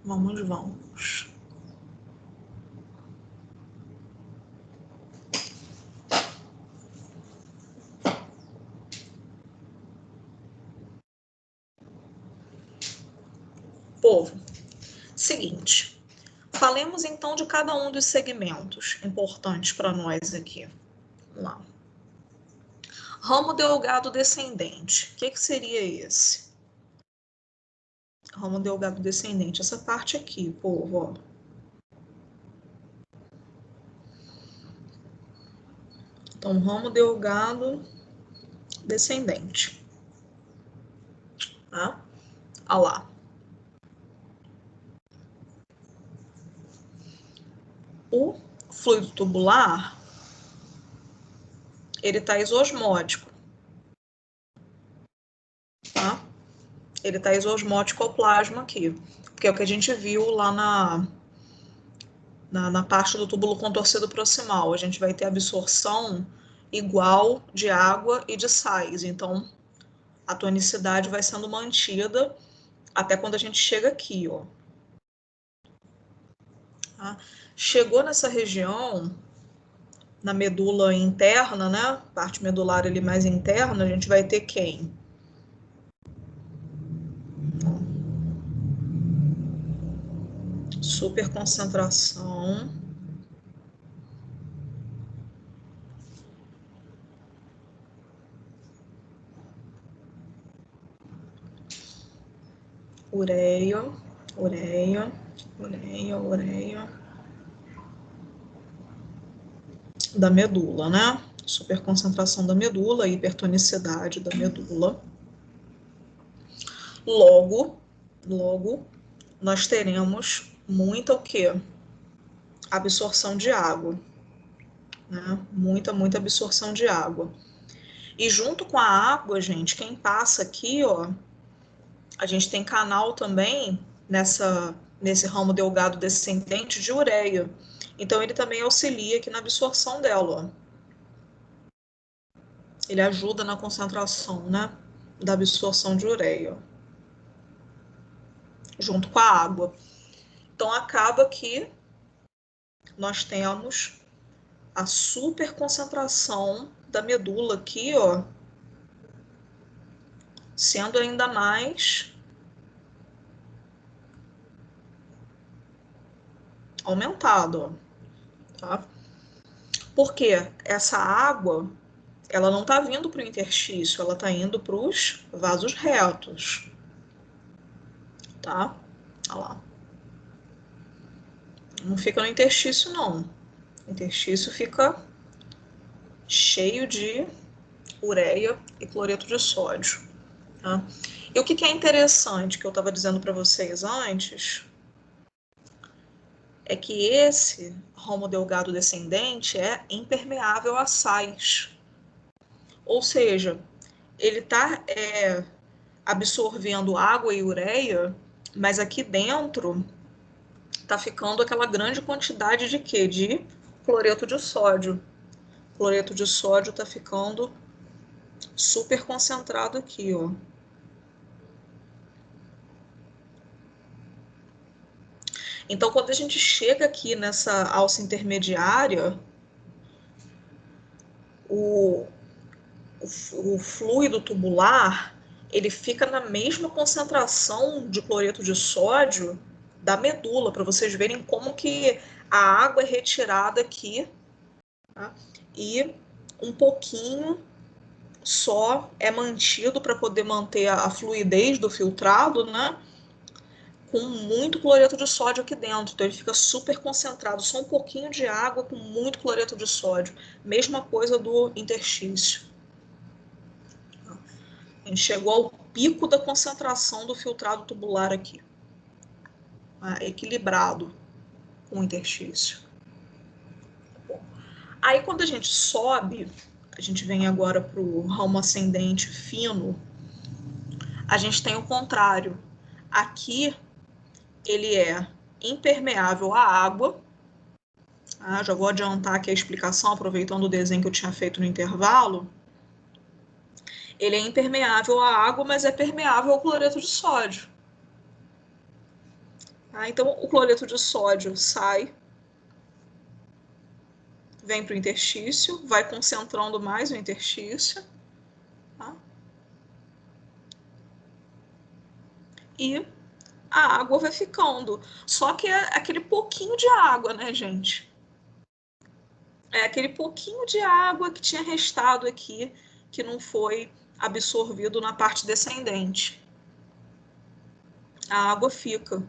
Vamos. Povo, seguinte, falemos então de cada um dos segmentos importantes para nós aqui. Vamos lá. Ramo delgado descendente. O que seria esse? Ramo delgado descendente. Essa parte aqui, povo, ó. Então, ramo delgado descendente. Tá? Olha lá. O fluido tubular, ele está isosmótico. Tá? Ele está isosmótico ao plasma aqui. Porque é o que a gente viu lá na parte do túbulo contorcido proximal. A gente vai ter absorção igual de água e de sais. Então, a tonicidade vai sendo mantida até quando a gente chega aqui, ó. Tá? Chegou nessa região, na medula interna, né? Parte medular ali mais interna, a gente vai ter quem? Superconcentração. Ureia. Da medula, né? Superconcentração da medula, hipertonicidade da medula. Logo, nós teremos muita o quê? Absorção de água, né? Muita absorção de água. E junto com a água, gente, quem passa aqui, ó, a gente tem canal também nesse ramo delgado descendente de ureia. Então, ele também auxilia aqui na absorção dela, ó. Ele ajuda na concentração, né, da absorção de ureia, junto com a água. Então, acaba que nós temos a superconcentração da medula aqui, ó, sendo ainda mais aumentado, ó, tá? Porque essa água, ela não está vindo para o interstício, ela está indo para os vasos retos, tá? Olha lá. Não fica no interstício, não. O interstício fica cheio de ureia e cloreto de sódio. Tá? E o que é interessante, que eu estava dizendo para vocês antes, é que esse ramo delgado descendente é impermeável a sais. Ou seja, ele está absorvendo água e ureia, mas aqui dentro está ficando aquela grande quantidade de quê? De cloreto de sódio. O cloreto de sódio está ficando super concentrado aqui, ó. Então, quando a gente chega aqui nessa alça intermediária, o fluido tubular, ele fica na mesma concentração de cloreto de sódio da medula, para vocês verem como que a água é retirada aqui, tá? E um pouquinho só é mantido para poder manter a fluidez do filtrado, né? Com muito cloreto de sódio aqui dentro, então ele fica super concentrado, só um pouquinho de água com muito cloreto de sódio. Mesma coisa do interstício. A gente chegou ao pico da concentração do filtrado tubular aqui, equilibrado com o interstício. Aí quando a gente sobe, a gente vem agora para o ramo ascendente fino, a gente tem o contrário. Aqui ele é impermeável à água. Já vou adiantar aqui a explicação, aproveitando o desenho que eu tinha feito no intervalo. Ele é impermeável à água, mas é permeável ao cloreto de sódio. Tá? Então, o cloreto de sódio sai, vem para o interstício, vai concentrando mais o interstício. Tá? E a água vai ficando. Só que é aquele pouquinho de água, né, gente? É aquele pouquinho de água que tinha restado aqui, que não foi absorvido na parte descendente. A água fica.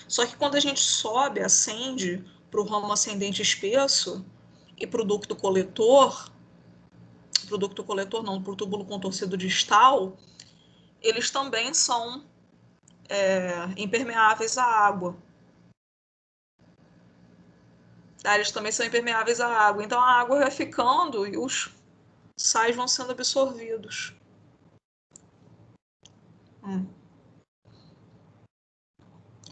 Só que quando a gente sobe, acende para o ramo ascendente espesso e para o ducto coletor não, para o túbulo contorcido distal, eles também são impermeáveis à água. Tá? Eles também são impermeáveis à água. Então a água vai ficando e os sais vão sendo absorvidos.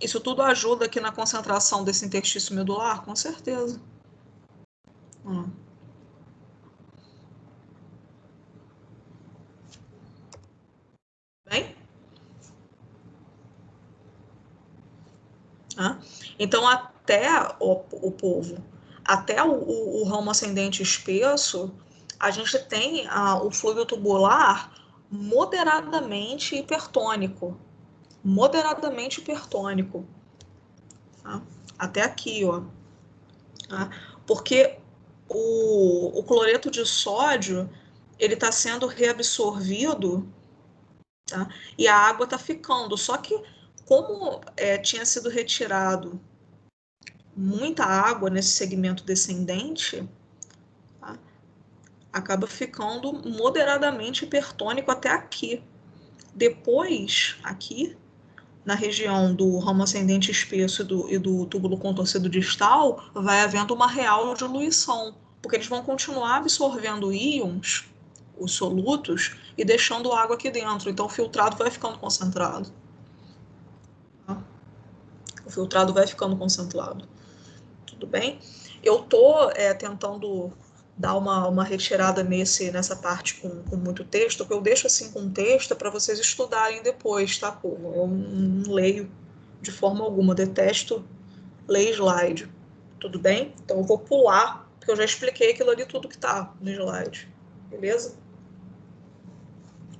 Isso tudo ajuda aqui na concentração desse interstício medular? Com certeza. Bem? Então, até o povo, até o ramo ascendente espesso, a gente tem o fluido tubular moderadamente hipertônico. Moderadamente hipertônico. Tá? Até aqui, ó. Tá? Porque o cloreto de sódio ele está sendo reabsorvido, tá? E a água está ficando. Só que como tinha sido retirado muita água nesse segmento descendente, tá? Acaba ficando moderadamente hipertônico até aqui. Depois, aqui, na região do ramo ascendente espesso e do túbulo contorcido distal, vai havendo uma real diluição, porque eles vão continuar absorvendo íons, os solutos, e deixando água aqui dentro. Então, o filtrado vai ficando concentrado. Tá? O filtrado vai ficando concentrado. Tudo bem? Eu estou tentando dar uma retirada nessa parte com muito texto, que eu deixo assim com texto para vocês estudarem depois, tá, povo? Eu não leio de forma alguma, detesto ler slide, tudo bem? Então eu vou pular, porque eu já expliquei aquilo ali tudo que tá no slide, beleza?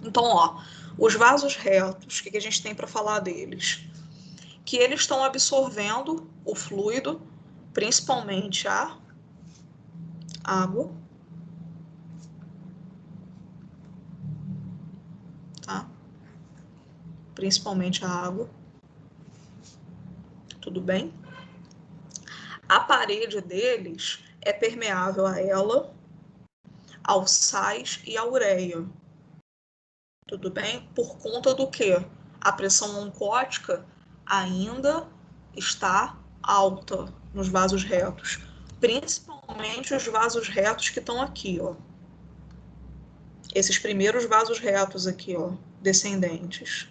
Então, ó, os vasos retos, o que a gente tem para falar deles? Que eles estão absorvendo o fluido, principalmente a água, tá? Principalmente a água, tudo bem? A parede deles é permeável a ela, aos sais e à ureia, tudo bem? Por conta do que? A pressão oncótica ainda está alta nos vasos retos, principalmente os vasos retos que estão aqui, ó. Esses primeiros vasos retos aqui, ó, descendentes.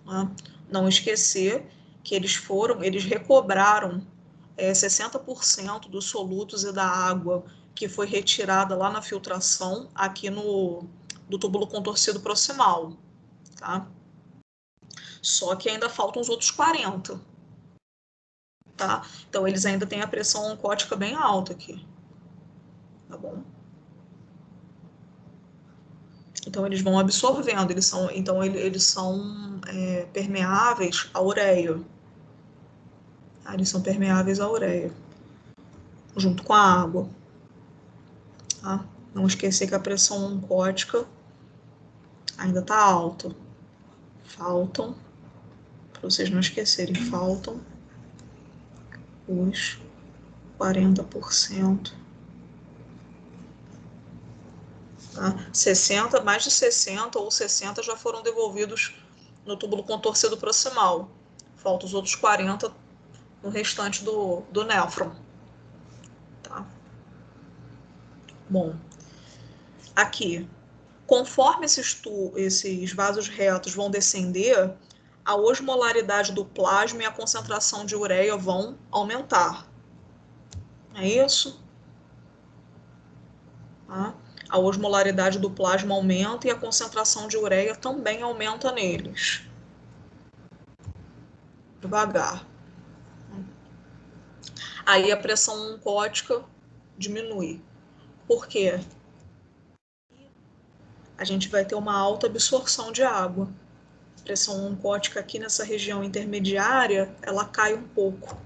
Tá? Não esquecer que eles recobraram 60% dos solutos e da água que foi retirada lá na filtração aqui do túbulo contorcido proximal, tá? Só que ainda faltam os outros 40, tá? Então eles ainda têm a pressão oncótica bem alta aqui, tá bom? Então eles vão absorvendo, eles são permeáveis à ureia. Tá? Eles são permeáveis à ureia, junto com a água. Tá? Não esquecer que a pressão oncótica ainda está alta. Faltam, para vocês não esquecerem, faltam os 40%. Tá? 60, mais de 60 ou 60 já foram devolvidos no túbulo contorcido proximal. Faltam os outros 40 no restante do néfron. Tá? Bom, aqui, conforme esses vasos retos vão descender, a osmolaridade do plasma e a concentração de ureia vão aumentar. É isso? Tá? A osmolaridade do plasma aumenta e a concentração de ureia também aumenta neles. devagar. Aí a pressão oncótica diminui. Por quê? A gente vai ter uma alta absorção de água. A pressão oncótica aqui nessa região intermediária, ela cai um pouco.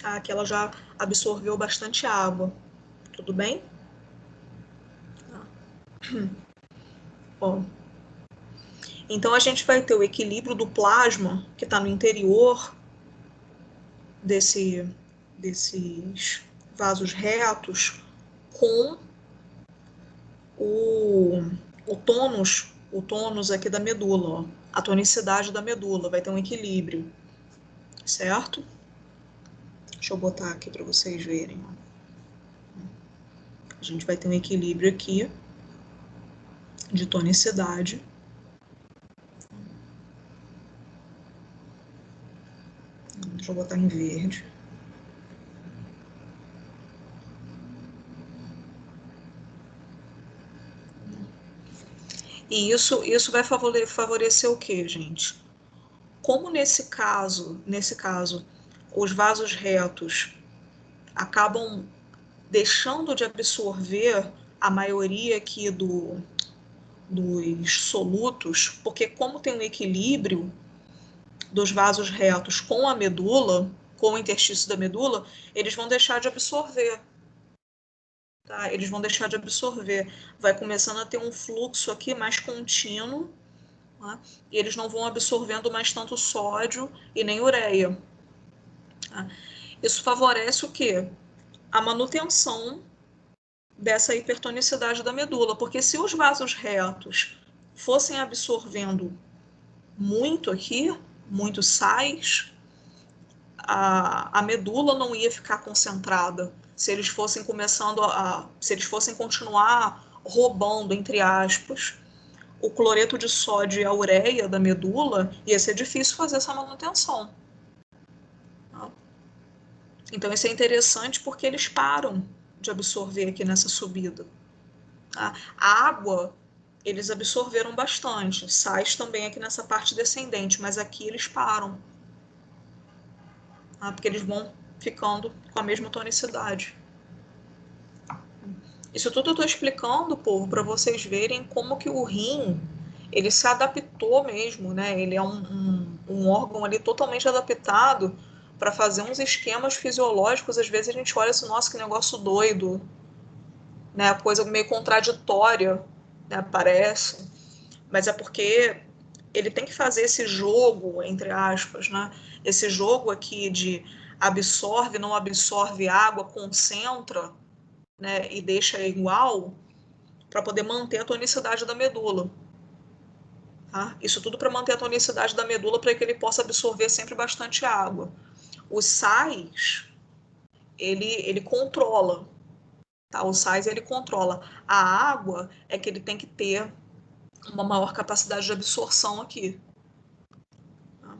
Aqui ela já absorveu bastante água. Tudo bem? Bom. Então, a gente vai ter o equilíbrio do plasma, que está no interior desses vasos retos, com o tônus aqui da medula, ó, a tonicidade da medula, vai ter um equilíbrio, certo? Deixa eu botar aqui para vocês verem. A gente vai ter um equilíbrio aqui de tonicidade. Deixa eu botar em verde. E isso vai favorecer o quê, gente? Como nesse caso, os vasos retos acabam deixando de absorver a maioria aqui dos solutos, porque como tem um equilíbrio dos vasos retos com a medula, com o interstício da medula, eles vão deixar de absorver. Tá? Eles vão deixar de absorver. Vai começando a ter um fluxo aqui mais contínuo, tá? E eles não vão absorvendo mais tanto sódio e nem ureia. Tá? Isso favorece o quê? A manutenção dessa hipertonicidade da medula, porque se os vasos retos fossem absorvendo muito aqui, muitos sais, a medula não ia ficar concentrada. Se eles fossem se eles fossem continuar roubando, entre aspas, o cloreto de sódio e a ureia da medula, ia ser difícil fazer essa manutenção. Então isso é interessante porque eles param de absorver aqui nessa subida. Tá? A água, eles absorveram bastante, sais também aqui nessa parte descendente, mas aqui eles param. Tá? Porque eles vão ficando com a mesma tonicidade. Isso tudo eu estou explicando, povo, para vocês verem como que o rim, ele se adaptou mesmo, né? Ele é um órgão ali totalmente adaptado para fazer uns esquemas fisiológicos. Às vezes a gente olha assim, nossa, que negócio doido, né? Coisa meio contraditória, né? Parece. Mas é porque ele tem que fazer esse jogo, entre aspas, né? Esse jogo aqui de absorve, não absorve água, concentra, né? E deixa igual, para poder manter a tonicidade da medula. Tá? Isso tudo para manter a tonicidade da medula, para que ele possa absorver sempre bastante água. Os sais, ele controla. Tá? Os sais, ele controla. A água é que ele tem que ter uma maior capacidade de absorção aqui. Tá?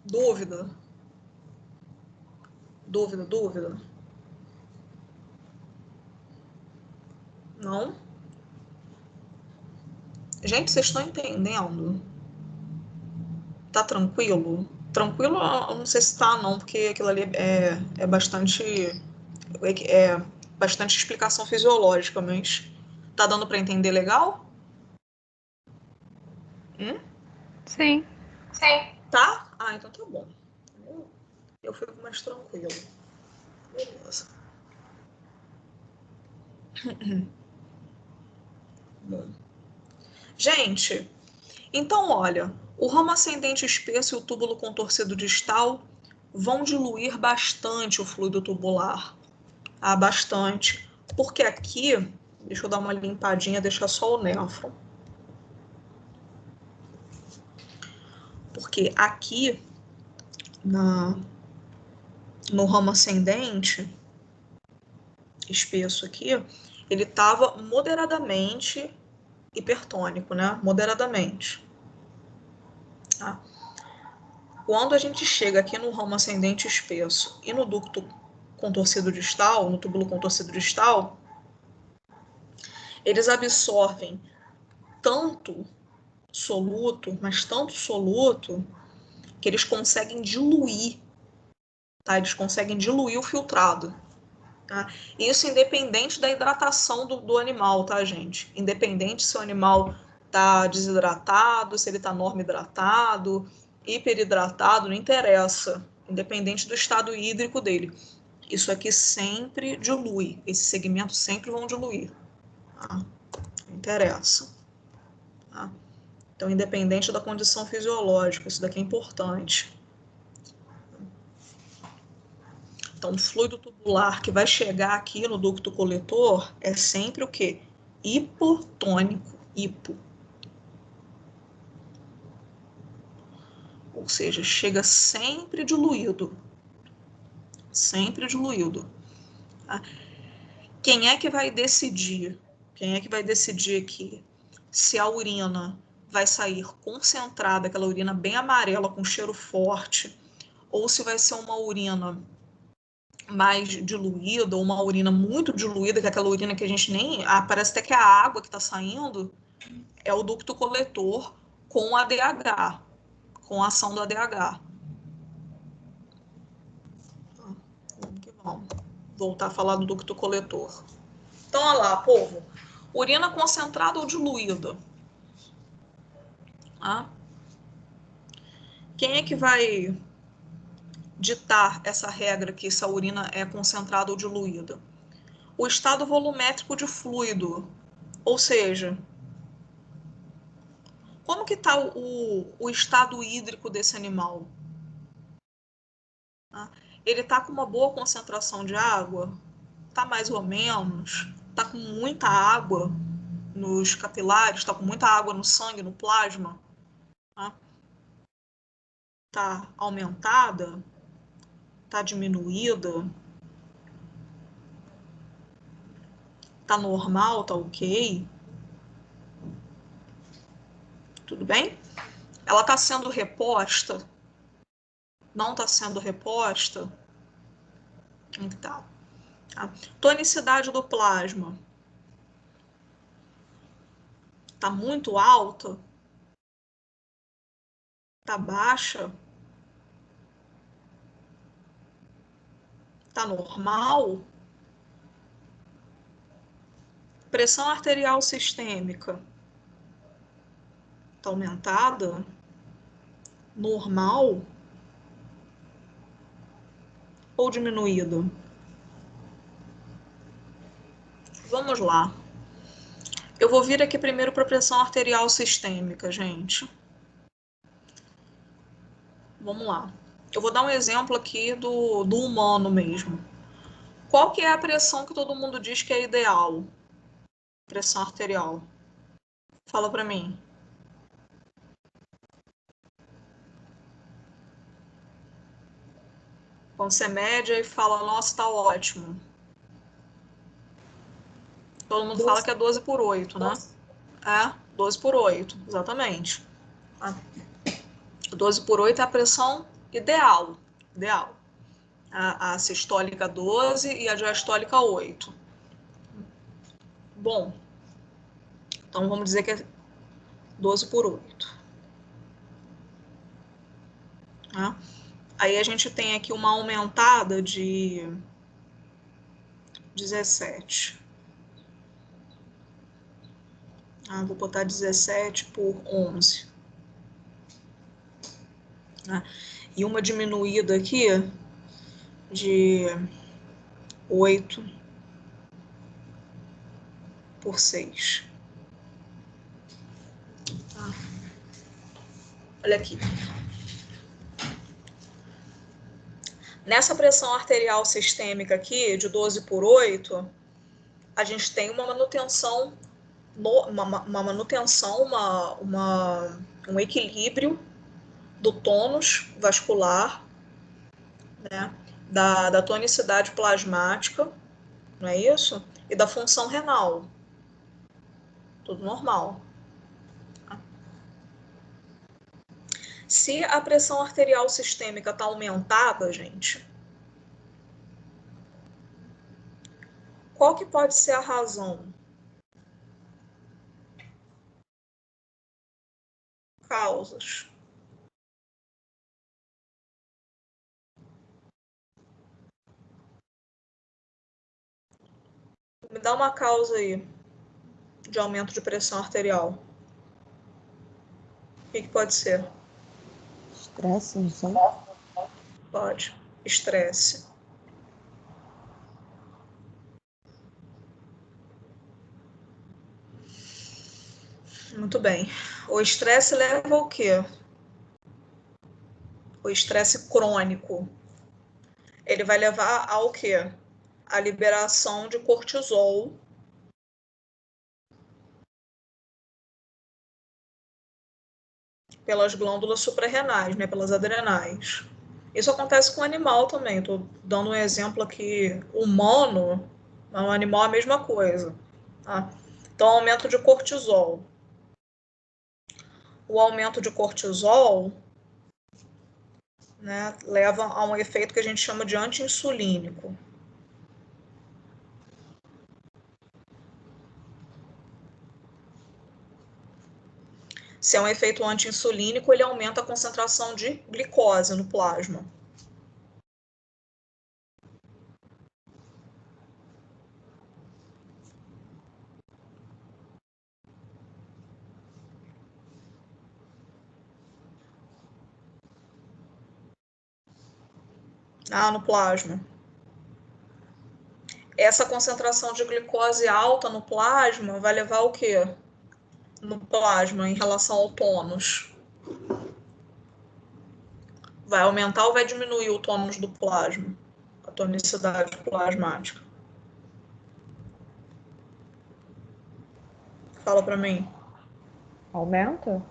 Dúvida? Dúvida? Não? Gente, vocês estão entendendo? Tá tranquilo? Tranquilo, eu não sei se tá, não, porque aquilo ali é bastante explicação fisiológica, mas tá dando para entender legal? Sim. Tá? Ah, então tá bom. Eu fico mais tranquilo. Beleza. Bom. Gente, então olha, o ramo ascendente espesso e o túbulo contorcido distal vão diluir bastante o fluido tubular. Ah, bastante. Porque aqui, deixa eu dar uma limpadinha, deixar só o néfron. Porque aqui, no ramo ascendente, espesso aqui, ele estava moderadamente hipertônico, né? Moderadamente. Tá? Quando a gente chega aqui no ramo ascendente espesso e no ducto contorcido distal, no túbulo contorcido distal, eles absorvem tanto soluto, mas tanto soluto, que eles conseguem diluir, tá? Eles conseguem diluir o filtrado. Tá? Isso independente da hidratação do animal, tá, gente? Independente se o animal tá desidratado, se ele tá normo-hidratado, hiperidratado, não interessa. Independente do estado hídrico dele. Isso aqui sempre dilui. Esses segmentos sempre vão diluir. Tá? Não interessa. Tá? Então, independente da condição fisiológica, isso daqui é importante. Então, o fluido tubular que vai chegar aqui no ducto coletor é sempre o quê? Hipotônico. Hipo. Ou seja, chega sempre diluído. Sempre diluído. Tá? Quem é que vai decidir? Quem é que vai decidir aqui se a urina vai sair concentrada, aquela urina bem amarela com cheiro forte, ou se vai ser uma urina mais diluída, ou uma urina muito diluída, que é aquela urina que a gente nem... parece até que a água que está saindo é o ducto coletor com ADH, com a ação do ADH. Vamos que vamos. Voltar a falar do ducto coletor. Então, olha lá, povo. Urina concentrada ou diluída? Ah? Quem é que vai ditar essa regra que essa urina é concentrada ou diluída? O estado volumétrico de fluido, ou seja, como que está o estado hídrico desse animal? Ele está com uma boa concentração de água? Está mais ou menos? Está com muita água nos capilares? Está com muita água no sangue, no plasma? Está aumentada? Está diminuída? Tá normal, tá ok? Tudo bem? Ela tá sendo reposta? Não tá sendo reposta? Então, tá. Tonicidade do plasma tá muito alta? Tá baixa? Tá normal? Pressão arterial sistêmica tá aumentada? Normal? Ou diminuída? Vamos lá. Eu vou vir aqui primeiro para a pressão arterial sistêmica, gente. Vamos lá. Eu vou dar um exemplo aqui do humano mesmo. Qual que é a pressão que todo mundo diz que é ideal? Pressão arterial. Fala para mim. Quando você mede e fala, nossa, tá ótimo. Todo mundo fala que é 12 por 8, né? É, 12 por 8, exatamente. 12 por 8 é a pressão ideal. Ideal. A sistólica 12 e a diastólica 8. Bom, então vamos dizer que é 12 por 8. Tá? Aí a gente tem aqui uma aumentada de 17. Vou botar 17 por 11. E uma diminuída aqui de 8 por 6. Olha aqui. Nessa pressão arterial sistêmica aqui, de 12 por 8, a gente tem uma manutenção, um equilíbrio do tônus vascular, né, da tonicidade plasmática, não é isso? E da função renal. Tudo normal. Se a pressão arterial sistêmica está aumentada, gente, qual que pode ser a razão? Causas. Me dá uma causa aí de aumento de pressão arterial. O que pode ser? Estresse, não sei. Pode. Estresse. Muito bem. O estresse leva ao quê? O estresse crônico. Ele vai levar ao quê? A liberação de cortisol. Pelas glândulas suprarrenais, né? Pelas adrenais. Isso acontece com o animal também. Estou dando um exemplo aqui humano, mas o animal é a mesma coisa. Tá? Então, aumento de cortisol. O aumento de cortisol, né, leva a um efeito que a gente chama de anti-insulínico. Se é um efeito anti-insulínico, ele aumenta a concentração de glicose no plasma. No plasma. Essa concentração de glicose alta no plasma vai levar ao quê? No plasma, em relação ao tônus. Vai aumentar ou vai diminuir o tônus do plasma? A tonicidade plasmática. Fala para mim. Aumenta?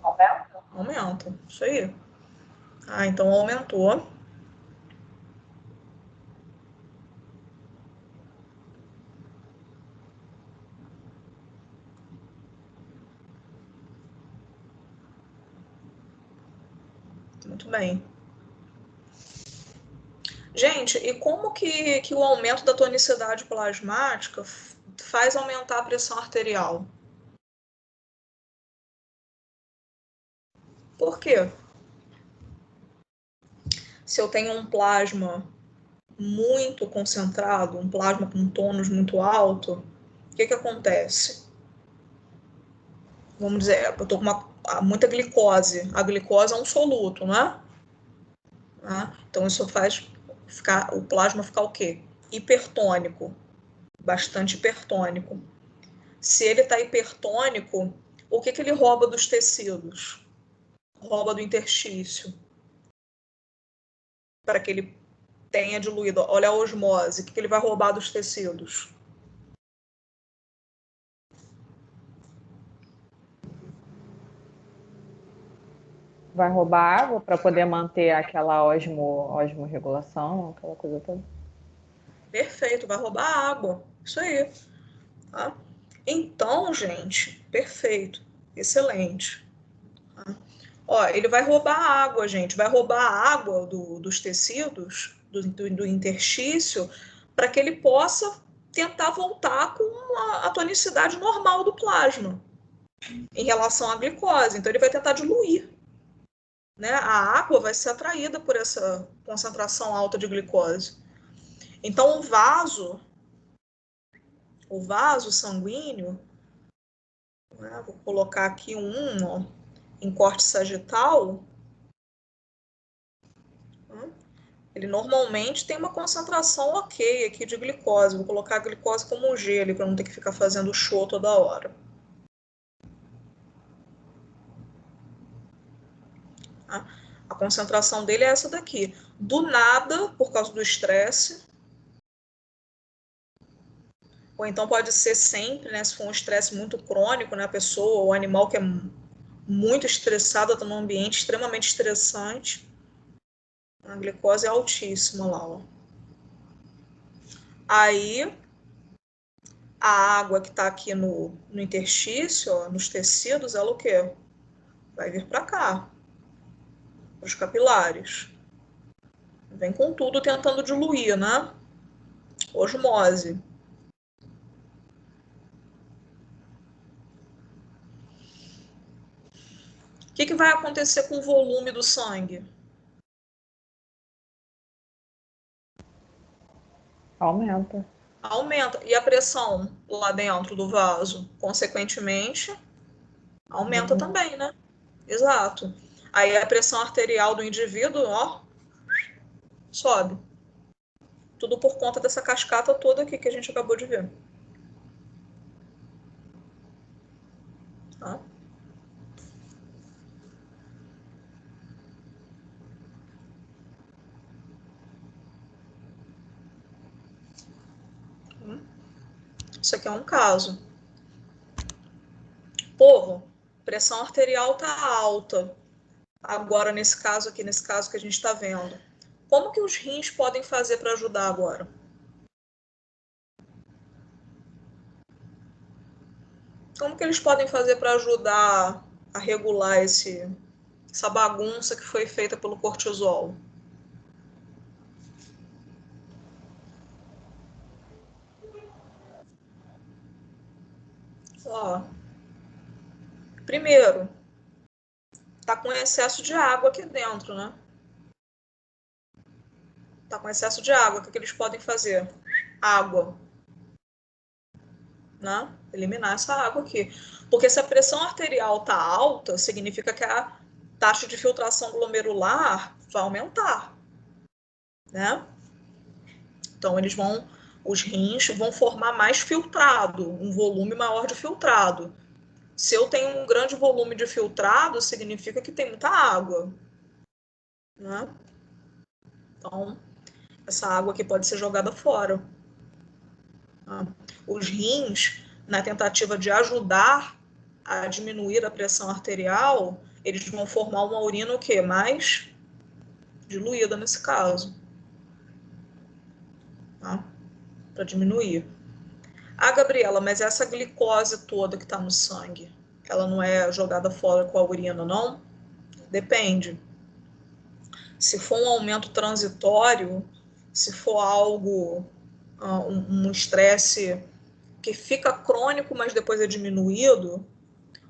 Aumenta, isso aí. Então aumentou. Muito bem. Gente, e como que o aumento da tonicidade plasmática faz aumentar a pressão arterial? Por quê? Se eu tenho um plasma muito concentrado, um plasma com tônus muito alto, o que acontece? Vamos dizer, eu estou com muita glicose. A glicose é um soluto, não é? Então isso faz o plasma ficar o quê? Hipertônico, bastante hipertônico. Se ele está hipertônico, o que ele rouba dos tecidos? Rouba do interstício. Para que ele tenha diluído. Olha a osmose. O que ele vai roubar dos tecidos? Vai roubar água para poder manter aquela osmorregulação, aquela coisa toda. Perfeito, vai roubar água. Isso aí. Tá? Então, gente, perfeito. Excelente. Ele vai roubar água, gente. Vai roubar a água dos tecidos, do interstício, para que ele possa tentar voltar com a tonicidade normal do plasma em relação à glicose. Então, ele vai tentar diluir. Né? A água vai ser atraída por essa concentração alta de glicose. Então, o vaso sanguíneo, né? Vou colocar aqui em corte sagital, ele normalmente tem uma concentração ok aqui de glicose. Vou colocar a glicose como G ali, para não ter que ficar fazendo show toda hora. A concentração dele é essa daqui. Do nada, por causa do estresse, ou então pode ser sempre, né, se for um estresse muito crônico, né, a pessoa ou o animal que é muito estressado, está num ambiente extremamente estressante, A glicose é altíssima lá, ó. Aí, a água que está aqui no interstício, ó, nos tecidos, ela o quê? Vai vir para cá, para os capilares. Vem com tudo tentando diluir, né? Osmose. O que vai acontecer com o volume do sangue? Aumenta. Aumenta. E a pressão lá dentro do vaso? Consequentemente, aumenta também, né? Exato. Aí a pressão arterial do indivíduo, ó, sobe. Tudo por conta dessa cascata toda aqui que a gente acabou de ver. Tá? Isso aqui é um caso. Povo, pressão arterial tá alta. Agora, nesse caso aqui, nesse caso que a gente está vendo. Como que os rins podem fazer para ajudar agora? Como que eles podem fazer para ajudar a regular essa bagunça que foi feita pelo cortisol? Ó, primeiro, tá com excesso de água aqui dentro, né? Tá com excesso de água. O que eles podem fazer? Água. Né? Eliminar essa água aqui. Porque se a pressão arterial tá alta, significa que a taxa de filtração glomerular vai aumentar, né? Então os rins vão formar mais filtrado, um volume maior de filtrado. Se eu tenho um grande volume de filtrado, significa que tem muita água, né? Então, essa água aqui pode ser jogada fora. Tá? Os rins, na tentativa de ajudar a diminuir a pressão arterial, eles vão formar uma urina o quê? Mais diluída nesse caso. Tá? Para diminuir. Ah, Gabriela, mas essa glicose toda que está no sangue, ela não é jogada fora com a urina, não? Depende. Se for um aumento transitório, se for algo, um estresse que fica crônico, mas depois é diminuído,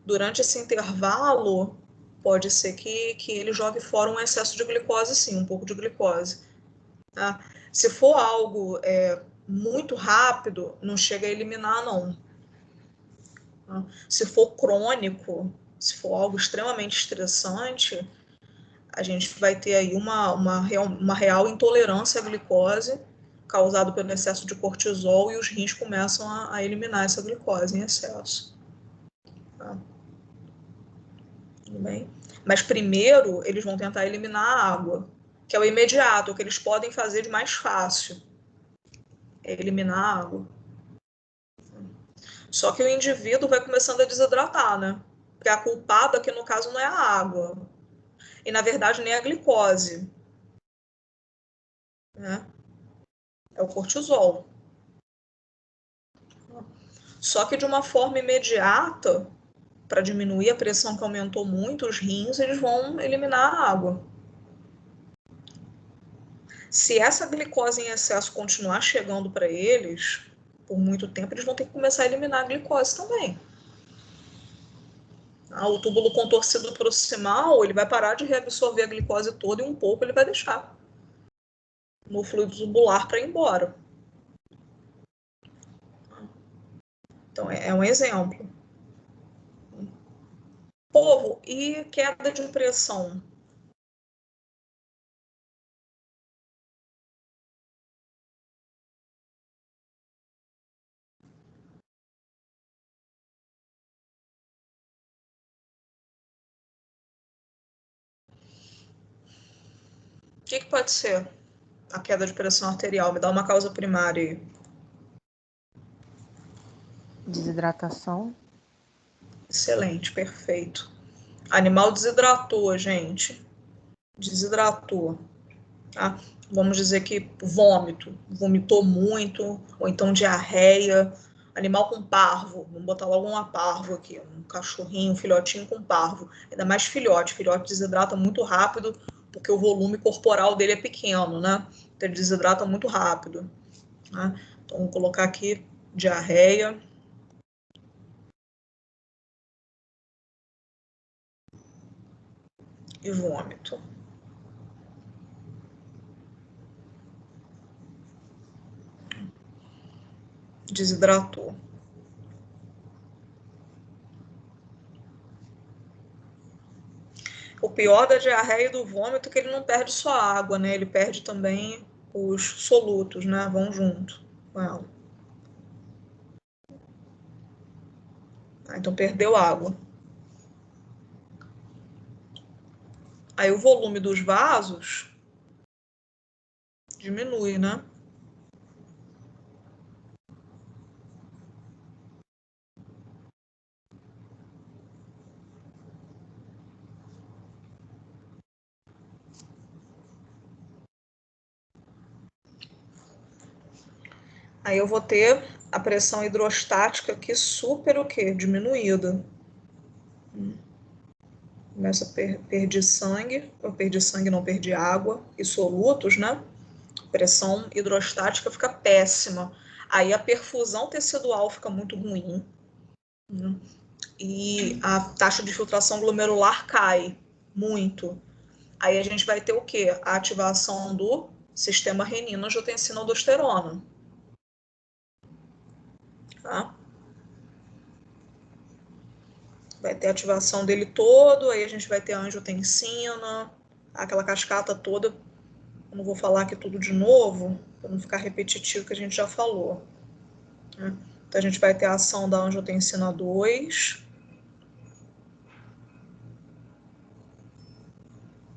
durante esse intervalo, pode ser que ele jogue fora um excesso de glicose, sim, um pouco de glicose. Tá? Se for algo muito rápido, não chega a eliminar, não. Tá? Se for crônico, se for algo extremamente estressante, a gente vai ter aí uma real intolerância à glicose causada pelo excesso de cortisol e os rins começam a eliminar essa glicose em excesso. Tá? Tudo bem? Mas primeiro eles vão tentar eliminar a água, que é o imediato, o que eles podem fazer de mais fácil, é eliminar a água. Só que o indivíduo vai começando a desidratar, né? Porque a culpada aqui no caso não é a água, e na verdade nem a glicose, né? É o cortisol. Só que de uma forma imediata, para diminuir a pressão que aumentou muito, os rins eles vão eliminar a água. Se essa glicose em excesso continuar chegando para eles, por muito tempo, eles vão ter que começar a eliminar a glicose também. O túbulo contorcido proximal, ele vai parar de reabsorver a glicose toda e um pouco ele vai deixar no fluido tubular para ir embora. Então, é um exemplo. Povo, e queda de pressão? O que pode ser a queda de pressão arterial? Me dá uma causa primária aí. Desidratação. Excelente, perfeito. Animal desidratou, gente. Desidratou. Tá? Vamos dizer que vômito, vomitou muito, ou então diarreia, animal com parvo, vamos botar logo uma parvo aqui, um cachorrinho, um filhotinho com parvo, ainda mais filhote desidrata muito rápido, porque o volume corporal dele é pequeno, né? Então ele desidrata muito rápido. Né? Então vou colocar aqui diarreia. E vômito. Desidratou. O pior da diarreia e do vômito é que ele não perde só água, né? Ele perde também os solutos, né? Vão junto com ela. Então perdeu água. Aí o volume dos vasos diminui, né? Aí eu vou ter a pressão hidrostática aqui super o quê? Diminuída. Começa a perder sangue. Eu perdi sangue, não perdi água e solutos, né? Pressão hidrostática fica péssima. Aí a perfusão tecidual fica muito ruim. Né? E a taxa de filtração glomerular cai muito. Aí a gente vai ter o quê? A ativação do sistema renina-angiotensina-aldosterona. Tá? Vai ter a ativação dele todo, aí a gente vai ter a angiotensina, aquela cascata toda. Eu não vou falar aqui tudo de novo, para não ficar repetitivo que a gente já falou. Né? Então a gente vai ter a ação da angiotensina 2,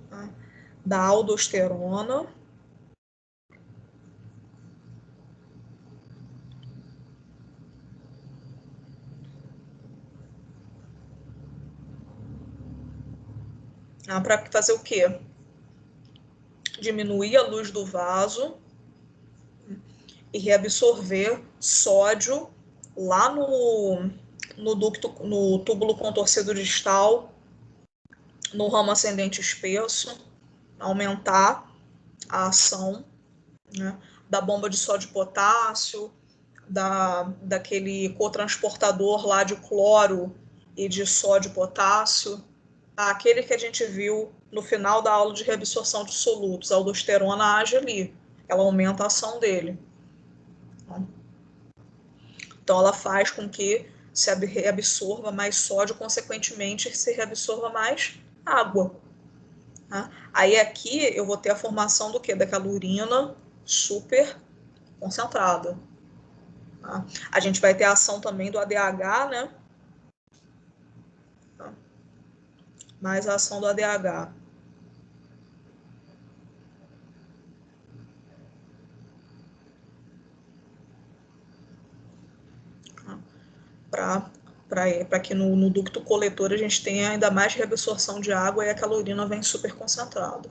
tá? Da aldosterona, para fazer o quê? Diminuir a luz do vaso e reabsorver sódio lá no ducto, no túbulo contorcido distal, no ramo ascendente espesso, aumentar a ação, né, da bomba de sódio e potássio, daquele cotransportador lá de cloro e de sódio e potássio, aquele que a gente viu no final da aula de reabsorção de solutos, a aldosterona age ali, ela aumenta a ação dele. Então ela faz com que se reabsorva mais sódio, consequentemente se reabsorva mais água. Tá? Aí aqui eu vou ter a formação do quê? Daquela urina super concentrada. Tá? A gente vai ter a ação também do ADH, né? Tá? Mais a ação do ADH. Tá? Para que no ducto coletor a gente tenha ainda mais reabsorção de água e aquela urina vem super concentrada.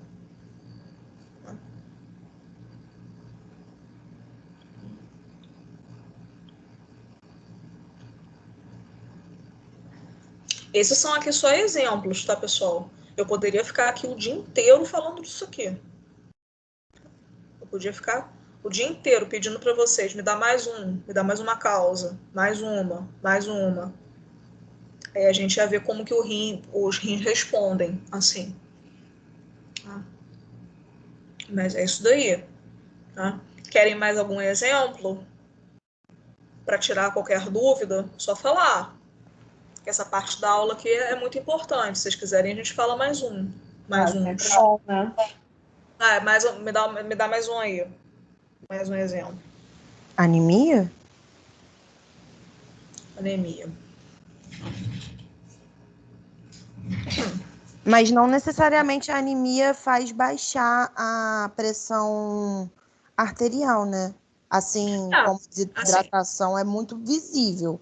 Esses são aqui só exemplos, tá, pessoal? Eu poderia ficar aqui o dia inteiro falando disso aqui. Eu podia ficar o dia inteiro pedindo para vocês, me dá mais um, me dá mais uma causa, mais uma, mais uma. Aí a gente ia ver como que os rins respondem, assim. Tá? Mas é isso daí. Tá? Querem mais algum exemplo? Para tirar qualquer dúvida, só falar. Essa parte da aula aqui é muito importante. Se vocês quiserem, a gente fala mais um. Mais uns. Sempre bom, né? Me dá mais um aí. Mais um exemplo. Anemia? Anemia. Mas não necessariamente a anemia faz baixar a pressão arterial, né? Assim, como desidratação é muito visível.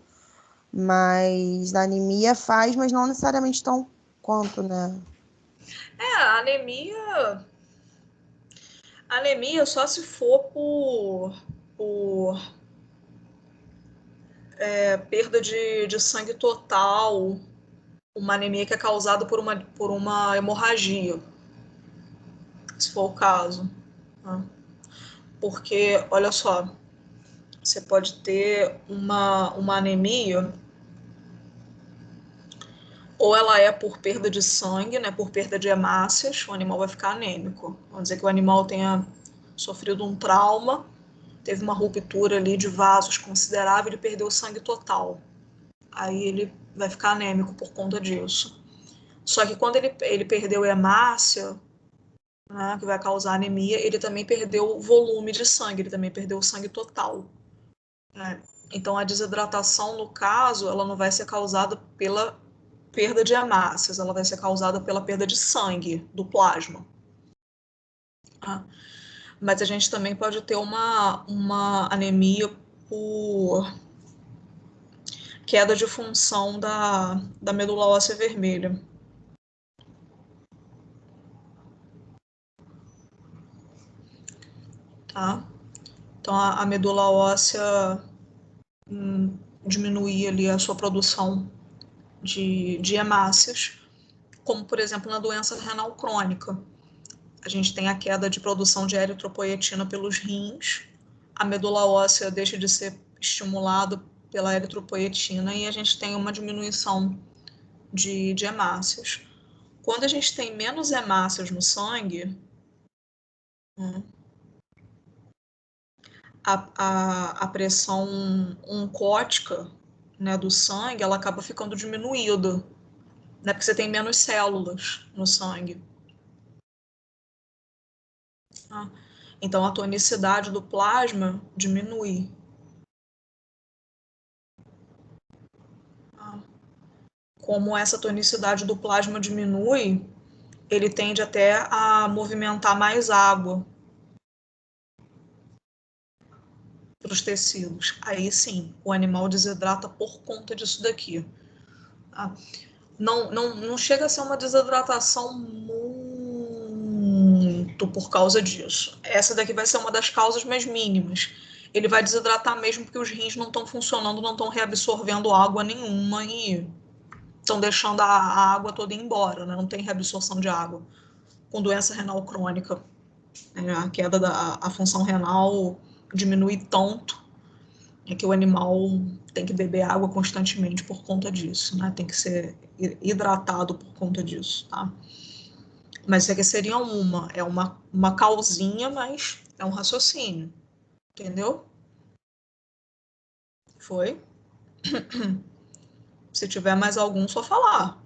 Mas a anemia faz, mas não necessariamente tão quanto, né? A anemia. Anemia só se for por perda de sangue total, uma anemia que é causada por uma hemorragia, se for o caso. Tá? Porque, olha só, você pode ter uma anemia, ou ela é por perda de sangue, né, por perda de hemácias, o animal vai ficar anêmico. Vamos dizer que o animal tenha sofrido um trauma, teve uma ruptura ali de vasos considerável e perdeu o sangue total. Aí ele vai ficar anêmico por conta disso. Só que quando ele perdeu hemácia, né, que vai causar anemia, ele também perdeu o volume de sangue, ele também perdeu o sangue total. Né? Então a desidratação, no caso, ela não vai ser causada pela perda de hemácias, ela vai ser causada pela perda de sangue, do plasma. Tá? Mas a gente também pode ter uma anemia por queda de função da medula óssea vermelha. Tá? Então a medula óssea diminuir ali a sua produção de hemácias, como por exemplo na doença renal crônica. A gente tem a queda de produção de eritropoetina pelos rins, a medula óssea deixa de ser estimulada pela eritropoetina e a gente tem uma diminuição de hemácias. Quando a gente tem menos hemácias no sangue, a pressão oncótica, né, do sangue, ela acaba ficando diminuída, né, porque você tem menos células no sangue. Tá? Então a tonicidade do plasma diminui. Tá? Como essa tonicidade do plasma diminui, ele tende até a movimentar mais água para os tecidos. Aí sim, o animal desidrata por conta disso daqui. Tá? Não chega a ser uma desidratação muito por causa disso. Essa daqui vai ser uma das causas mais mínimas. Ele vai desidratar mesmo porque os rins não estão funcionando, não estão reabsorvendo água nenhuma e estão deixando a água toda ir embora, né? Não tem reabsorção de água. Com doença renal crônica, né? A queda da função renal diminui tanto que o animal tem que beber água constantemente por conta disso, né? Tem que ser hidratado por conta disso, tá? Mas isso aqui seria uma causinha, mas é um raciocínio, entendeu? Foi? Se tiver mais algum, só falar.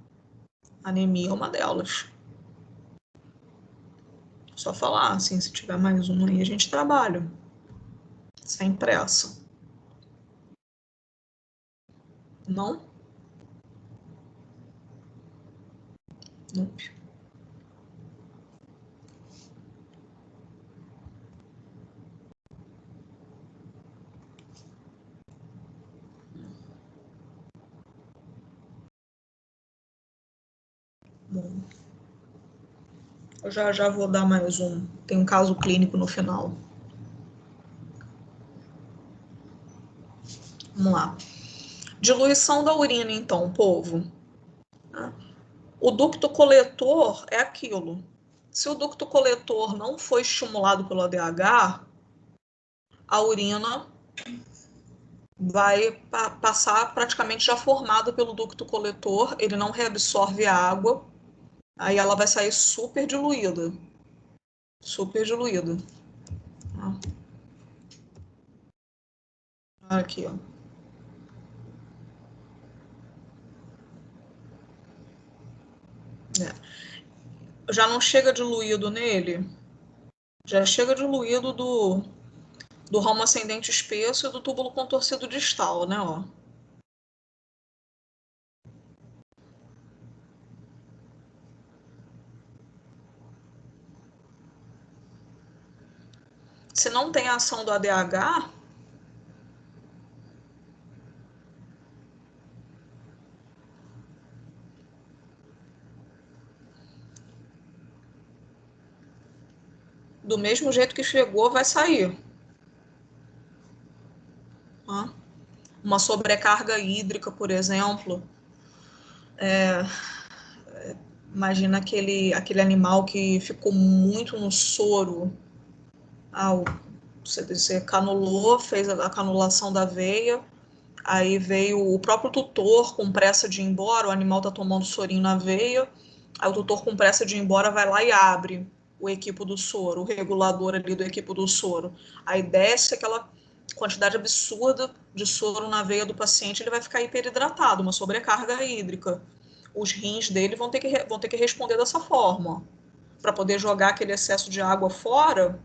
Anemia é uma delas. Só falar, assim, se tiver mais um aí, a gente trabalha. Sem pressa. Não? Não. Bom, eu já vou dar mais um. Tem um caso clínico no final. Vamos lá. Diluição da urina, então, povo. O ducto coletor é aquilo. Se o ducto coletor não foi estimulado pelo ADH, a urina vai passar praticamente já formada pelo ducto coletor, ele não reabsorve a água, aí ela vai sair super diluída. Super diluída. Aqui, ó. É. Já não chega diluído nele, já chega diluído do ramo ascendente espesso e do túbulo contorcido distal, né, ó. Se não tem a ação do ADH, do mesmo jeito que chegou, vai sair. Tá? Uma sobrecarga hídrica, por exemplo. Imagina aquele animal que ficou muito no soro. Você canulou, fez a canulação da veia, aí veio o próprio tutor com pressa de ir embora, o animal está tomando sorinho na veia, aí o tutor com pressa de ir embora vai lá e abre o equipo do soro, o regulador ali do equipo do soro. Aí desce aquela quantidade absurda de soro na veia do paciente, ele vai ficar hiperidratado, uma sobrecarga hídrica. Os rins dele vão ter que responder dessa forma. Para poder jogar aquele excesso de água fora,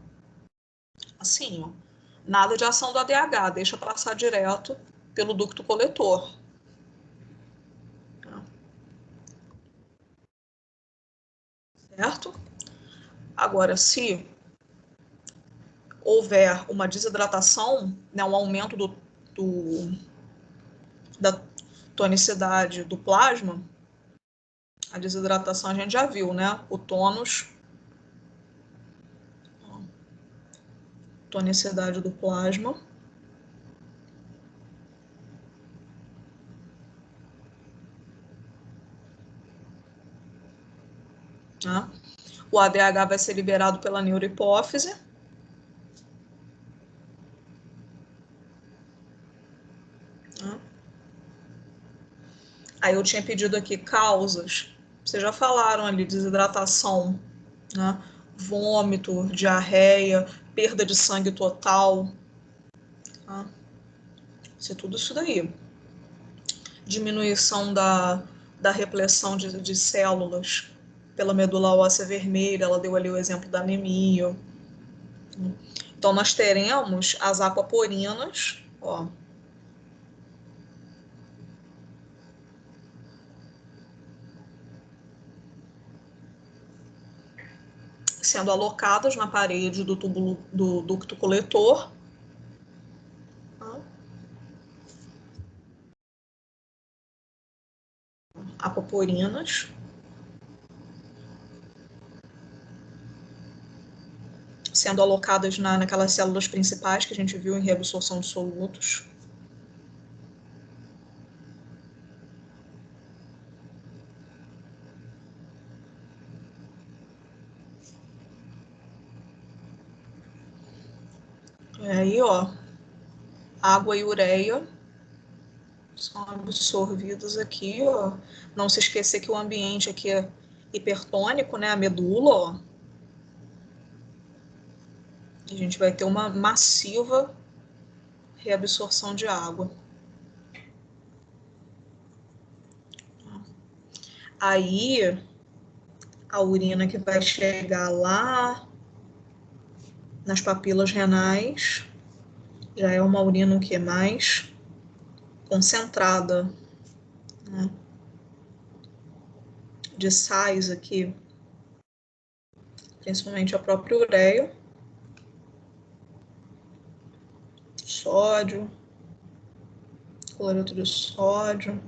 assim, ó, nada de ação do ADH, deixa passar direto pelo ducto coletor. Certo? Agora, se houver uma desidratação, né, um aumento da tonicidade do plasma, a desidratação a gente já viu, né? O tônus, tonicidade do plasma. Tá? O ADH vai ser liberado pela neurohipófise. Tá? Aí eu tinha pedido aqui causas. Vocês já falaram ali, desidratação, né? Vômito, diarreia, perda de sangue total. Tá? Isso é tudo isso daí. Diminuição da repressão de células pela medula óssea vermelha, ela deu ali o exemplo da anemia. Então, nós teremos as aquaporinas, ó, sendo alocadas na parede do túbulo do ducto coletor. Aquaporinas. Sendo alocadas naquelas células principais que a gente viu em reabsorção de solutos. Aí, ó, água e ureia são absorvidos aqui, ó. Não se esquecer que o ambiente aqui é hipertônico, né? A medula, ó. A gente vai ter uma massiva reabsorção de água. Aí, a urina que vai chegar lá nas papilas renais já é uma urina o que mais concentrada, né? De sais aqui, principalmente a própria ureia, sódio, cloreto de sódio,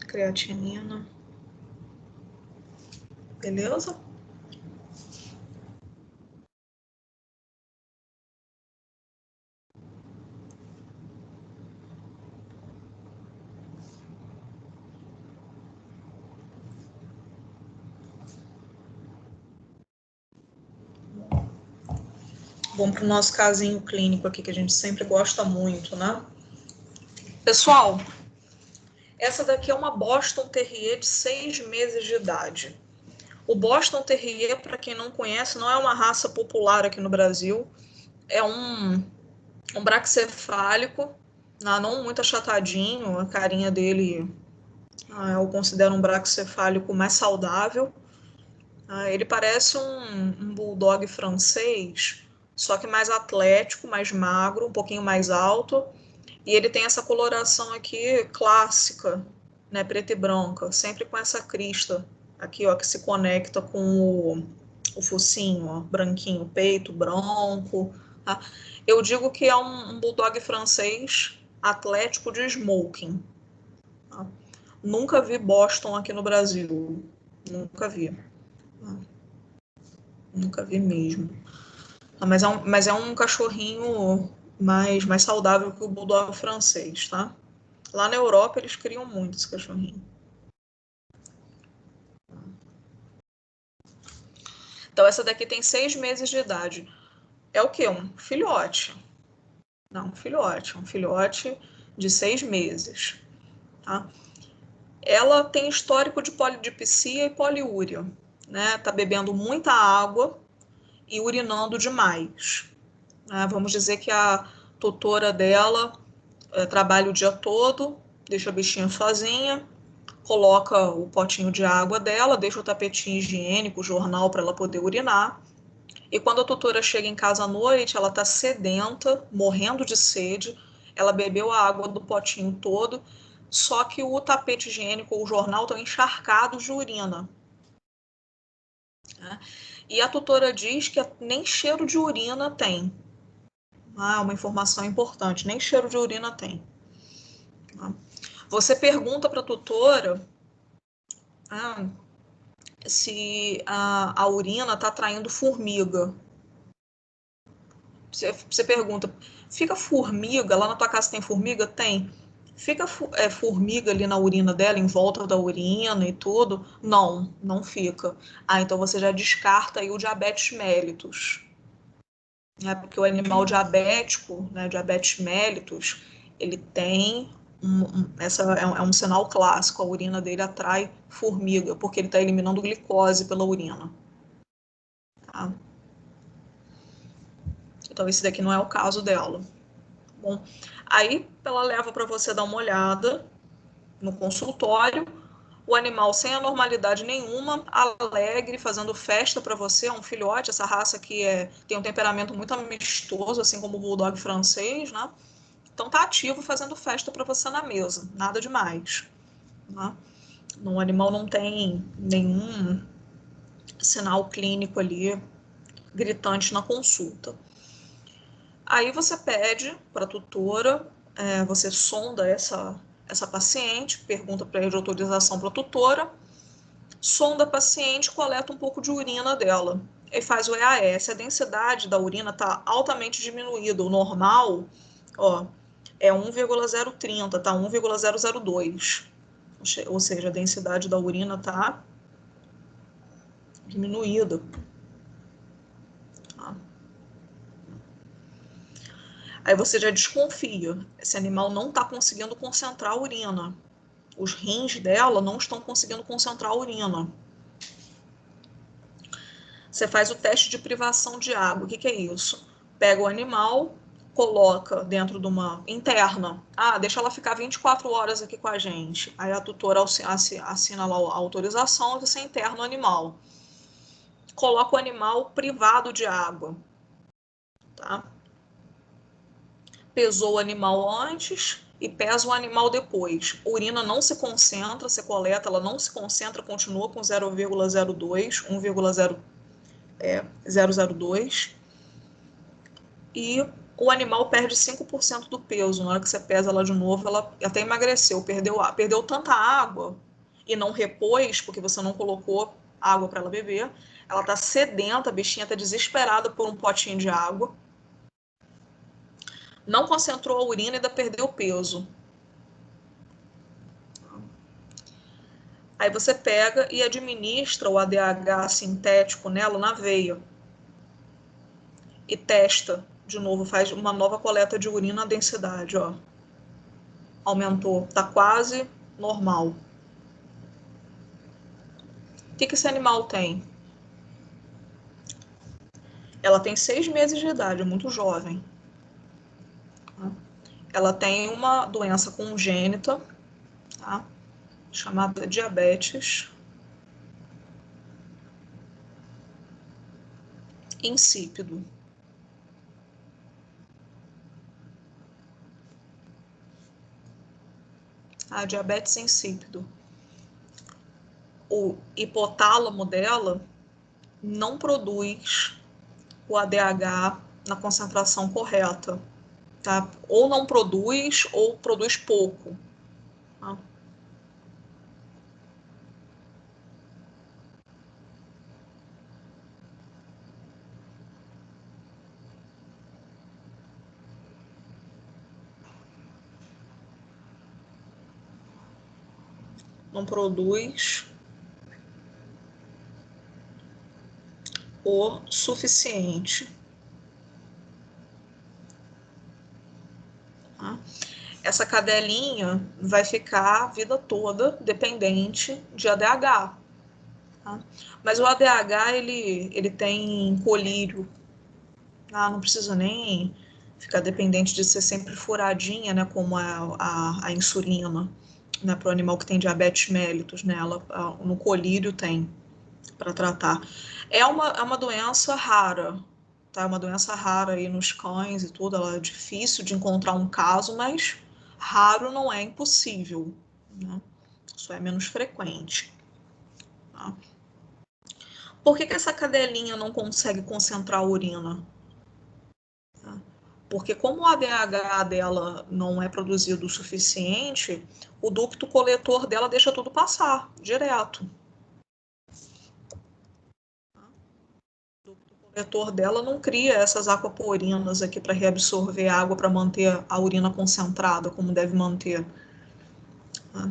creatinina. Beleza? Vamos para o nosso casinho clínico aqui, que a gente sempre gosta muito, né? Pessoal, essa daqui é uma Boston Terrier de 6 meses de idade. O Boston Terrier, para quem não conhece, não é uma raça popular aqui no Brasil. É um braquicefálico, não muito achatadinho, a carinha dele eu considero um braquicefálico mais saudável. Ele parece um bulldog francês, só que mais atlético, mais magro, um pouquinho mais alto. E ele tem essa coloração aqui clássica, né, preta e branca, sempre com essa crista aqui, ó, que se conecta com o focinho, ó, branquinho, peito branco. Tá? Eu digo que é um bulldog francês atlético de smoking. Tá? Nunca vi Boston aqui no Brasil, nunca vi. Nunca vi mesmo. Mas é um cachorrinho mais saudável que o Bulldog francês, tá? Lá na Europa eles criam muito esse cachorrinho. Então essa daqui tem 6 meses de idade. É o quê? Um filhote. Não, um filhote de 6 meses. Tá? Ela tem histórico de polidipsia e poliúria. Né? Tá bebendo muita água e urinando demais. Vamos dizer que a tutora dela trabalha o dia todo, deixa a bichinha sozinha, coloca o potinho de água dela, deixa o tapetinho higiênico, o jornal para ela poder urinar. E quando a tutora chega em casa à noite, ela está sedenta, morrendo de sede, ela bebeu a água do potinho todo, só que o tapete higiênico ou o jornal estão encharcados de urina. E a tutora diz que nem cheiro de urina tem. Uma informação importante, nem cheiro de urina tem. Você pergunta para a tutora se a urina está atraindo formiga. Você pergunta, fica formiga, lá na tua casa tem formiga? Tem. Fica formiga ali na urina dela, em volta da urina e tudo? Não, não fica. Então você já descarta aí o diabetes mellitus. Porque o animal diabético, né, diabetes mellitus, ele tem essa é um sinal clássico, a urina dele atrai formiga, porque ele está eliminando glicose pela urina. Tá? Então esse daqui não é o caso dela. Bom, aí ela leva para você dar uma olhada no consultório, o animal sem anormalidade nenhuma, alegre, fazendo festa para você, é um filhote, essa raça aqui tem um temperamento muito amistoso, assim como o Bulldog francês, né? Então tá ativo fazendo festa para você na mesa, nada demais. Né? O animal não tem nenhum sinal clínico ali gritante na consulta. Aí você pede para a tutora, você sonda essa paciente, pergunta para de autorização para a tutora, sonda a paciente, coleta um pouco de urina dela e faz o EAS. A densidade da urina está altamente diminuída. O normal, é 1,030, tá? 1,002. Ou seja, a densidade da urina está diminuída. Tá? Aí você já desconfia. Esse animal não está conseguindo concentrar a urina. Os rins dela não estão conseguindo concentrar a urina. Você faz o teste de privação de água. O que é isso? Pega o animal, coloca dentro de uma interna. Deixa ela ficar 24 horas aqui com a gente. Aí a tutora assina lá a autorização e você interna o animal. Coloca o animal privado de água. Tá? Pesou o animal antes e pesa o animal depois. A urina não se concentra, você coleta, ela não se concentra, continua com 0,02, 1,002. E o animal perde 5% do peso. Na hora que você pesa ela de novo, ela até emagreceu, perdeu tanta água e não repôs, porque você não colocou água para ela beber. Ela está sedenta, a bichinha está desesperada por um potinho de água. Não concentrou a urina e ainda perdeu peso. Aí você pega e administra o ADH sintético nela na veia. E testa de novo, faz uma nova coleta de urina, a densidade, aumentou, tá quase normal. O que esse animal tem? Ela tem 6 meses de idade, muito jovem. Ela tem uma doença congênita, tá? Chamada diabetes insípido. A diabetes insípido. O hipotálamo dela não produz o ADH na concentração correta, tá? Ou não produz, ou produz pouco. Tá? não produz o suficiente. Tá? Essa cadelinha vai ficar a vida toda dependente de ADH. Tá? Mas o ADH, ele tem colírio. Não precisa nem ficar dependente de ser sempre furadinha, né, como a insulina, né, para o animal que tem diabetes mellitus, né, no colírio tem para tratar. É uma doença rara, tá? É uma doença rara aí nos cães e tudo, ela é difícil de encontrar um caso, mas raro não é impossível, né? Só é menos frequente. Tá? Por que essa cadelinha não consegue concentrar a urina? Tá? Porque como o ADH dela não é produzido o suficiente, o ducto coletor dela deixa tudo passar, direto. O coletor dela não cria essas aquaporinas aqui para reabsorver água, para manter a urina concentrada, como deve manter. Tá?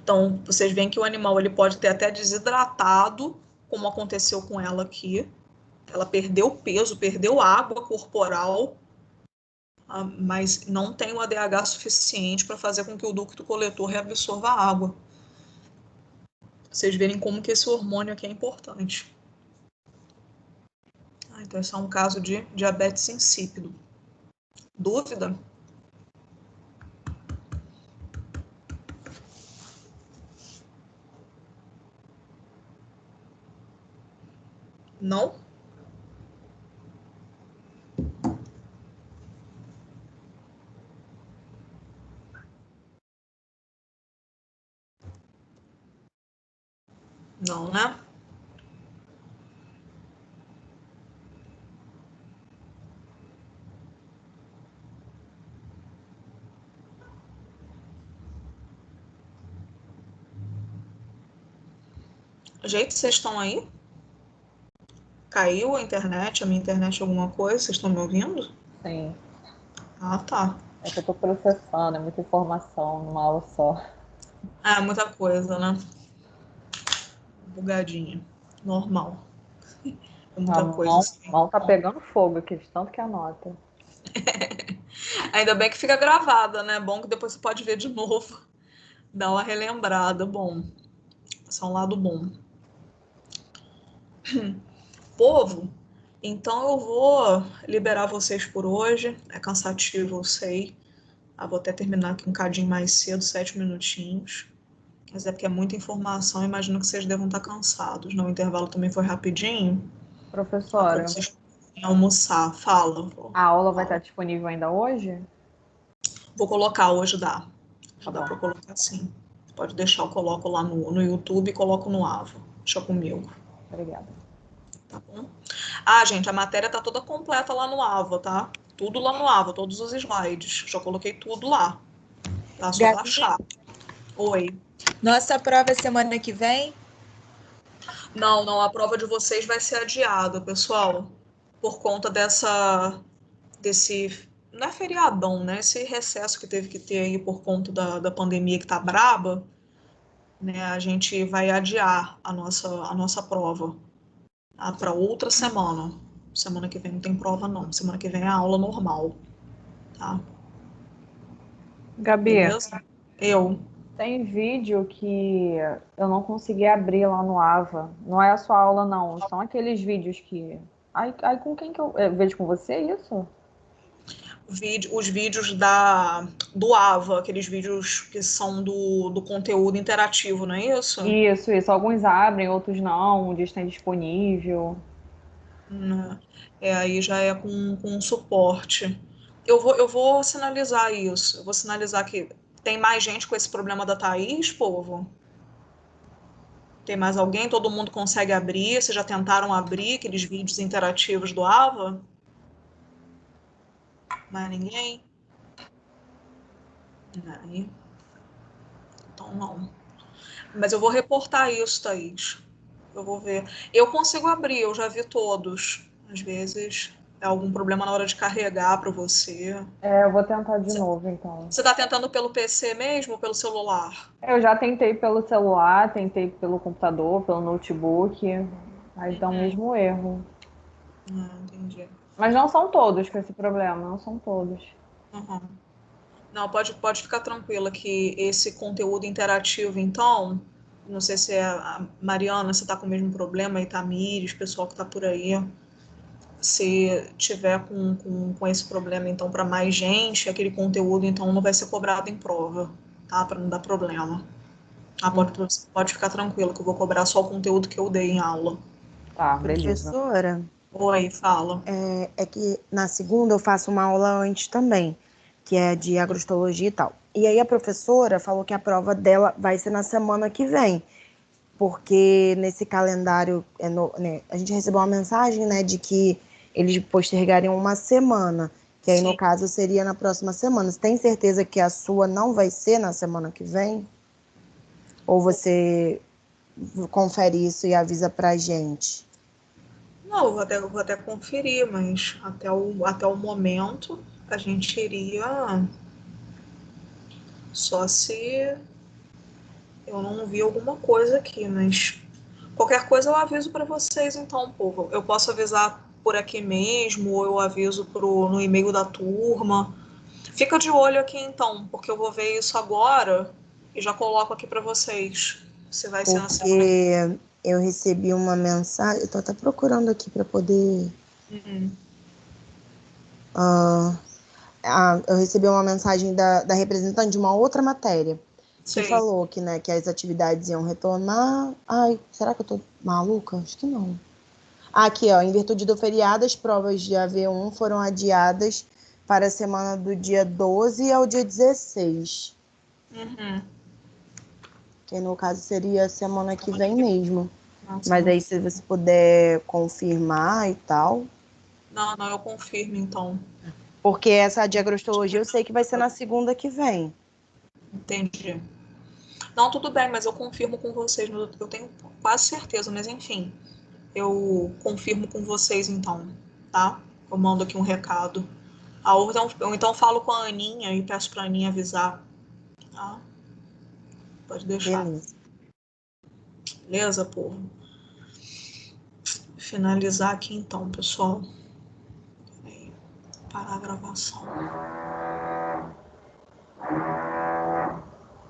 Então, vocês veem que o animal ele pode ter até desidratado, como aconteceu com ela aqui. Ela perdeu peso, perdeu água corporal, mas não tem o ADH suficiente para fazer com que o ducto coletor reabsorva a água. Vocês verem como que esse hormônio aqui é importante. Então, esse é um caso de diabetes insípido. Dúvida? Não? Não, né? Gente, vocês estão aí? Caiu a internet, a minha internet, alguma coisa? Vocês estão me ouvindo? Sim. Ah, tá. É que eu tô processando, é muita informação numa aula só. É, muita coisa, né? Bugadinha. Normal. É A muita coisa mão, assim. mão tá pegando fogo aqui, de tanto que anota. Ainda bem que fica gravada, né? Bom que depois você pode ver de novo. Dar uma relembrada. Bom, isso é um lado bom. Povo, então eu vou liberar vocês por hoje. É cansativo, eu sei. Vou até terminar aqui um cadinho mais cedo, 7 minutinhos. Mas é porque é muita informação, imagino que vocês devam estar cansados. O intervalo também foi rapidinho. Para Professora, vocês poderem almoçar. Fala. a aula vai estar Fala. disponível ainda hoje? Vou colocar hoje, dá. Tá Já dá bom, para colocar sim. Pode deixar, eu coloco lá no YouTube e coloco no AVA. Deixa comigo. obrigada. Tá bom? Gente, a matéria tá toda completa lá no AVA, tá? Tudo lá no AVA, todos os slides. Já coloquei tudo lá. Tá? Só Gabi, baixar. Oi. nossa prova é semana que vem? Não, não, a prova de vocês vai ser adiada, pessoal. Por conta desse. Não é feriadão, né? Esse recesso que teve que ter aí por conta da pandemia que tá braba, né? A gente vai adiar a nossa prova para outra semana. Semana que vem não tem prova, não. Semana que vem é aula normal, tá? Gabi, Beleza? Eu. tem vídeo que eu não consegui abrir lá no AVA. Não é a sua aula, não. São aqueles vídeos que. Ai, com quem que eu. Vejo com você isso? Os vídeos do AVA, aqueles vídeos que são do conteúdo interativo, não é isso? Isso. Alguns abrem, outros não. Um dia está disponível. Né? Aí já é com suporte. Eu vou sinalizar isso. Eu vou sinalizar que tem mais gente com esse problema da Thaís, povo? Tem mais alguém? Todo mundo consegue abrir? Vocês já tentaram abrir aqueles vídeos interativos do AVA? Mais ninguém? Aí, então não. Mas eu vou reportar isso, Thaís. Eu vou ver. Eu consigo abrir, eu já vi todos. Às vezes algum problema na hora de carregar para você? Eu vou tentar de novo, então. Você está tentando pelo PC mesmo ou pelo celular? Eu já tentei pelo celular, tentei pelo computador, pelo notebook, mas dá o mesmo erro. Entendi. Mas não são todos com esse problema, não são todos. Uhum. Não, pode ficar tranquila que esse conteúdo interativo, então, não sei se é a Mariana, se está com o mesmo problema, e Tamires, pessoal que está por aí, se tiver com esse problema, então, para mais gente, aquele conteúdo, então, não vai ser cobrado em prova, tá? Para não dar problema. Ah, pode ficar tranquilo que eu vou cobrar só o conteúdo que eu dei em aula. Tá, beleza. Professora, Oi, fala. é que na segunda eu faço uma aula antes também, que é de agrostologia e tal. E aí a professora falou que a prova dela vai ser na semana que vem, porque nesse calendário, né, a gente recebeu uma mensagem, né, de que eles postergariam uma semana, que aí no Sim. caso seria na próxima semana. Você tem certeza que a sua não vai ser na semana que vem? Ou você confere isso e avisa pra gente? Não, eu vou até conferir, mas até o momento a gente iria só se eu não vi alguma coisa aqui, mas qualquer coisa eu aviso para vocês então, povo. Eu posso avisar por aqui mesmo, ou eu aviso no e-mail da turma. Fica de olho aqui então, porque eu vou ver isso agora e já coloco aqui para vocês. Se vai ser na semana que Porque eu recebi uma mensagem, eu tô até procurando aqui para poder. vem. Eu recebi uma mensagem da representante de uma outra matéria que Sei. falou que, né, que as atividades iam retomar. Ai, será que eu tô maluca? Acho que não. Aqui, ó, em virtude do feriado, as provas de AV1 foram adiadas para a semana do dia 12 ao dia 16. Uhum. Que no caso seria a semana que Semana vem que mesmo. Nossa, Mas aí, se você puder confirmar e tal. não, eu confirmo então. Porque essa de agrostologia eu sei que vai ser na segunda que vem. Entendi. Não, tudo bem, mas eu confirmo com vocês. Eu tenho quase certeza, mas enfim. Eu confirmo com vocês então, tá? Eu mando aqui um recado. Eu então falo com a Aninha e peço pra Aninha avisar, tá? Pode deixar. Beleza. Beleza, povo? Finalizar aqui então, pessoal. Parar a gravação.